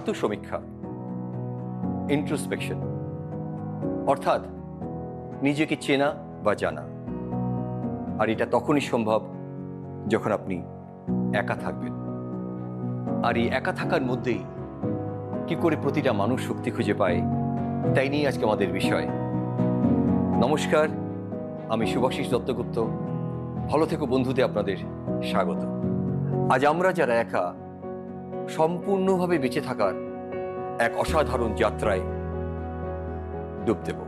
আত্মসমীক্ষা, introspection, অর্থাৎ নিজেকে চেনা বা জানা। আর এটা তখনই সম্ভব যখন আপনি একা থাকবেন। আর এই একা থাকার মধ্যেই কি করে প্রতিটা মানুষ শক্তি খুঁজে পায়, তাই নিয়ে আজকে আমাদের বিষয়। নমস্কার, আমি শুভাশিস দত্তগুপ্ত। ভালো থেকো বন্ধুতে আপনাদের স্বাগত। আজ আমরা যারা একা, সম্পূর্ণভাবে বেঁচে থাকার এক অসাধারণ যাত্রায় ডুব দেব।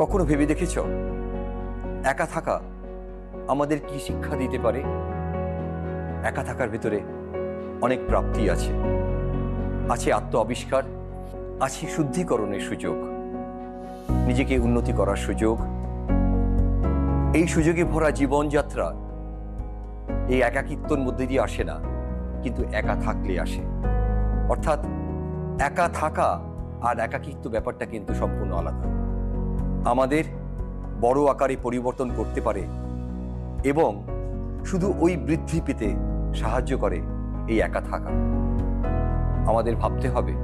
কখনো ভেবে দেখেছ একা থাকা আমাদের কি শিক্ষা দিতে পারে? একা থাকার ভিতরে অনেক প্রাপ্তি আছে, আছে আত্ম আবিষ্কার, আছে শুদ্ধিকরণের সুযোগ, নিজেকে উন্নতি করার সুযোগ। এই সুযোগে ভরা জীবনযাত্রা এই একাকিত্বর মধ্যে দিয়ে আসে না, কিন্তু একা থাকলে আসে। অর্থাৎ একা থাকা আর একাকিত্ব ব্যাপারটা কিন্তু সম্পূর্ণ আলাদা। আমাদের বড় আকারে পরিবর্তন করতে পারে এবং শুধু ওই বৃদ্ধি পেতে সাহায্য করে এই একা থাকা। আমাদের ভাবতে হবে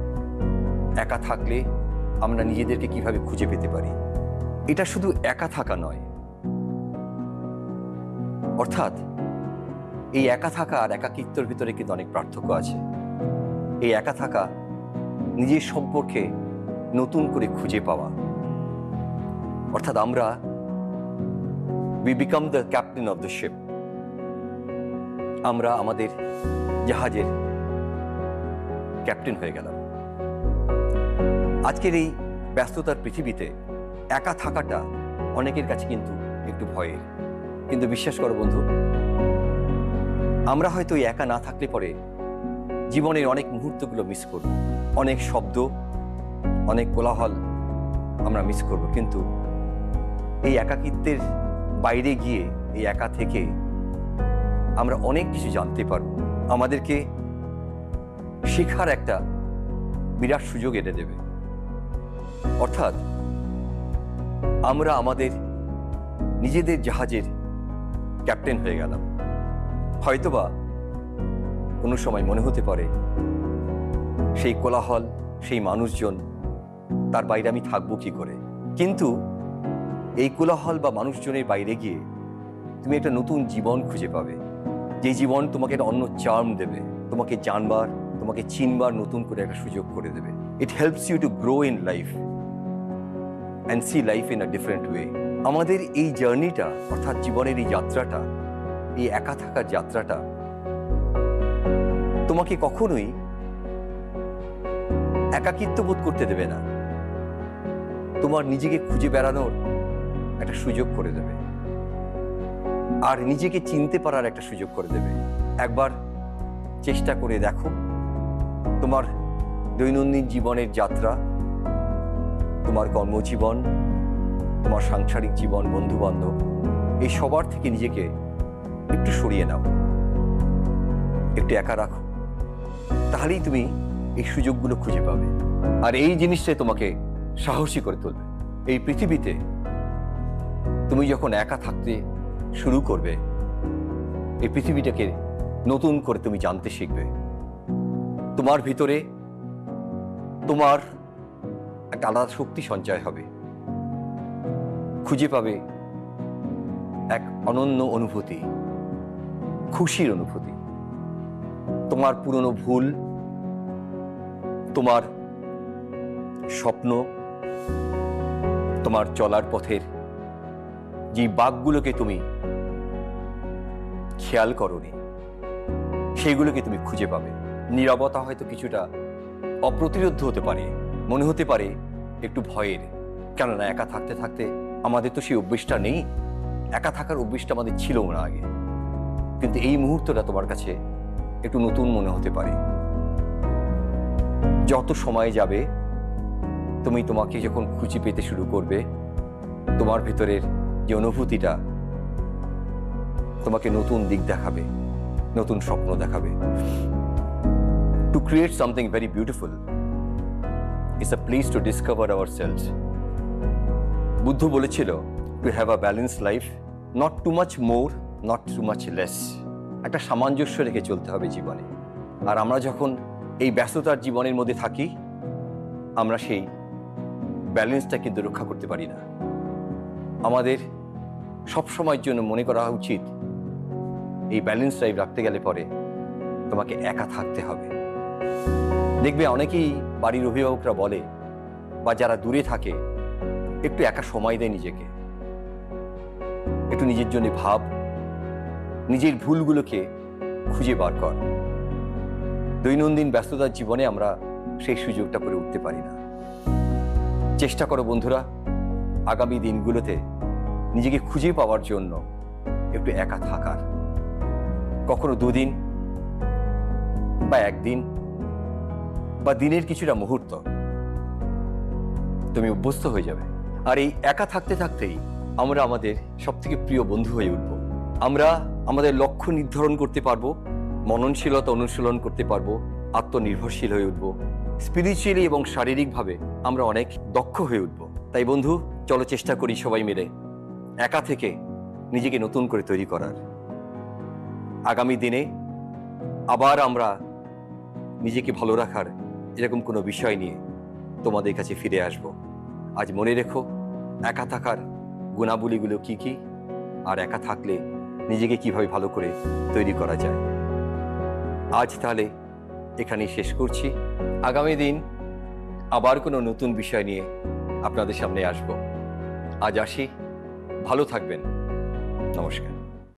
একা থাকলে আমরা নিজেদেরকে কিভাবে খুঁজে পেতে পারি। এটা শুধু একা থাকা নয়, অর্থাৎ এই একা থাকা আর একাকিত্বের ভিতরে কিন্তু অনেক পার্থক্য আছে। এই একা থাকা নিজের সম্পর্কে নতুন করে খুঁজে পাওয়া, অর্থাৎ আমরা we become the captain of the ship। আমরা আমাদের জাহাজের ক্যাপ্টেন হয়ে গেলাম। আজকের এই ব্যস্ততার পৃথিবীতে একা থাকাটা অনেকের কাছে কিন্তু একটু ভয়ের, কিন্তু বিশ্বাস করো বন্ধু, আমরা হয়তো একা না থাকলে পরে জীবনের অনেক মুহূর্তগুলো মিস করব, অনেক শব্দ, অনেক কোলাহল আমরা মিস করব। কিন্তু এই একাকিত্বের বাইরে গিয়ে এই একা থেকে আমরা অনেক কিছু জানতে পারব, আমাদেরকে শেখার একটা বিরাট সুযোগ এনে দেবে। অর্থাৎ আমরা আমাদের নিজেদের জাহাজের ক্যাপ্টেন হয়ে গেলাম। হয়তোবা কোনো সময় মনে হতে পারে সেই কোলাহল, সেই মানুষজন, তার বাইরে আমি থাকবো কি করে। কিন্তু এই কোলাহল বা মানুষজনের বাইরে গিয়ে তুমি একটা নতুন জীবন খুঁজে পাবে, যে জীবন তোমাকে একটা অন্য চার্ম দেবে, তোমাকে জানবার, তোমাকে চিনবার নতুন করে একটা সুযোগ করে দেবে। It helps you to grow in life and see life in a different way. আমাদের এই জার্নিটা, অর্থাৎ জীবনের এই যাত্রাটা, এই একা থাকার যাত্রাটা তোমাকে কখনোই একাকিত্ব বোধ করতে দেবে না, তোমার নিজেকে খুঁজে বেড়ানোর একটা সুযোগ করে দেবে আর নিজেকে চিনতে পারার একটা সুযোগ করে দেবে। একবার চেষ্টা করে দেখো, তোমার দৈনন্দিন জীবনের যাত্রা, তোমার কর্মজীবন, তোমার সাংসারিক জীবন, বন্ধু বান্ধব, এই সবার থেকে নিজেকে একটু সরিয়ে নাও, একটু একা রাখো, তাহলেই তুমি এই সুযোগগুলো খুঁজে পাবে। আর এই জিনিসটাই তোমাকে সাহসী করে তুলবে। এই পৃথিবীতে তুমি যখন একা থাকতে শুরু করবে, এই পৃথিবীটাকে নতুন করে তুমি জানতে শিখবে। তোমার ভিতরে তোমার একটা আলাদা শক্তি সঞ্চয় হবে, খুঁজে পাবে এক অনন্য অনুভূতি, খুশির অনুভূতি। তোমার পুরনো ভুল, তোমার স্বপ্ন, তোমার চলার পথের যে বাঁকগুলোকে তুমি খেয়াল করোনি, সেইগুলোকে তুমি খুঁজে পাবে। নীরবতা হয়তো কিছুটা অপ্রতিরোধ্য হতে পারে, মনে হতে পারে একটু ভয়ের, কেননা একা থাকতে থাকতে আমাদের তো সেই অভ্যেসটা নেই, একা থাকার অভ্যেসটা আমাদের ছিল না আগে। কিন্তু এই মুহূর্তটা তোমার কাছে একটু নতুন মনে হতে পারে। যত সময় যাবে, তুমি তোমাকে যখন খুঁজে পেতে শুরু করবে, তোমার ভিতরের যে অনুভূতিটা তোমাকে নতুন দিক দেখাবে, নতুন স্বপ্ন দেখাবে। To create something very beautiful is a place to discover ourselves. Buddha বলেছিল, to have a balance life, not too much more, not too much less. একটা সামঞ্জস্য রেখে চলতে হবে জীবনে। আর আমরা যখন এই ব্যস্ততার জীবনের মধ্যে থাকি, আমরা সেই ব্যালেন্সটা কিন্তু রক্ষা করতে পারি না। আমাদের সব সময়ের জন্য মনে করা উচিত এই ব্যালেন্স লাইফ রাখতে গেলে পরে তোমাকে একা থাকতে হবে। দেখবে অনেকেই বাড়ির অভিভাবকরা বলে বা যারা দূরে থাকে, একটু একা সময় দেয় নিজেকে, একটু নিজের জন্য ভাব, নিজের ভুলগুলোকে খুঁজে বার কর। দৈনন্দিন ব্যস্ততার জীবনে আমরা সেই সুযোগটা করে উঠতে পারি না। চেষ্টা করো বন্ধুরা, আগামী দিনগুলোতে নিজেকে খুঁজে পাওয়ার জন্য একটু একা থাকার। কখনো 2 দিন বা 1 দিন বা দিনের কিছুটা মুহূর্ত, তুমি অভ্যস্ত হয়ে যাবে। আর এই একা থাকতে থাকতেই আমরা আমাদের সবথেকে প্রিয় বন্ধু হয়ে উঠব। আমরা আমাদের লক্ষ্য নির্ধারণ করতে পারবো, মননশীলতা অনুশীলন করতে পারবো, আত্মনির্ভরশীল হয়ে উঠব, স্পিরিচুয়ালি এবং শারীরিকভাবে আমরা অনেক দক্ষ হয়ে উঠব। তাই বন্ধু, চলো চেষ্টা করি সবাই মিলে একা থেকে নিজেকে নতুন করে তৈরি করার। আগামী দিনে আবার আমরা নিজেকে ভালো রাখার এরকম কোনো বিষয় নিয়ে তোমাদের কাছে ফিরে আসব। আজ মনে রেখো একা থাকার গুণাবলীগুলো কি কি, আর একা থাকলে নিজেকে কিভাবে ভালো করে তৈরি করা যায়। আজ তাহলে এখানেই শেষ করছি। আগামী দিন আবার কোনো নতুন বিষয় নিয়ে আপনাদের সামনে আসব। আজ আসি, ভালো থাকবেন, নমস্কার।